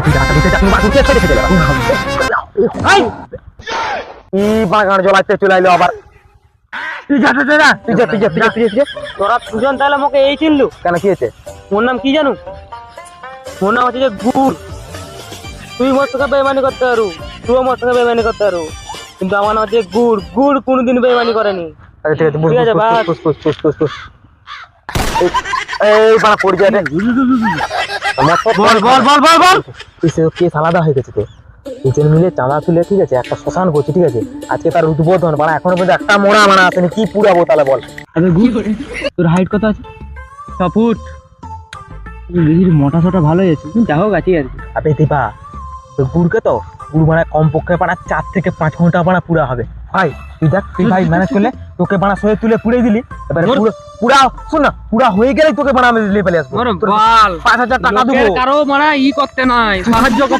তুই টাকা দিতে যা, বাসু কে ছেড়ে গেল এই ই বাগান জ্বলাইতে চলে আইলো আবার। তুই যা যা না, তুই যা তুই যা তুই যা তুই যা। তোরা দুজন তাহলে আমাকে এই চিনলু? কেন কি হয়েছে? মোর নাম কি জানো? মোর নাম হচ্ছে যে গুড়। তুই মোর সঙ্গে বেইমানি করতে পারু, তুইও মোর সঙ্গে বেইমানি করতে পারু, কিন্তু আমার নাম হচ্ছে গুড়। গুড় কোনোদিন বেইমানি করেনি। আচ্ছা ঠিক আছে, ঠিক আছে, বাস। পুষ এই বাড়া পড়ে যায় রে। বল বল বল বল বল। কেস আলাদা হয়ে গেছে তো, দুজন মিলে চাঁদা তুলে ঠিক আছে একটা শ্মশান করছি ঠিক আছে, আজকে তার উদ্বোধন। বাড়া এখনো পর্যন্ত একটা মোড়া মানা আসেনি, কি পুরাবো তাহলে বল? আরে গুড়, তোর হাইট কত আছে? 6 ফুট। দেখির মোটা সোটা ভালোই আছে, যা হোক আছে আর কি। আপনি দিবা তো গুড়কে তো গুড় মানে কমপক্ষে পাড়া 4 থেকে 5 ঘন্টা পাড়া পুরা হবে ভাই। তুই দেখ তুই ভাই ম্যানেজ করলে তোকে বানা সয়ে তুলে পুড়ে দিলি, এবারে পুরা শোন না, পুরা হয়ে গেলেই তোকে বানা আমি দিলে ফেলে আসবো। 5,000 টাকা দেবো। কারো মানে ই করতে নাই, সাহায্য করতে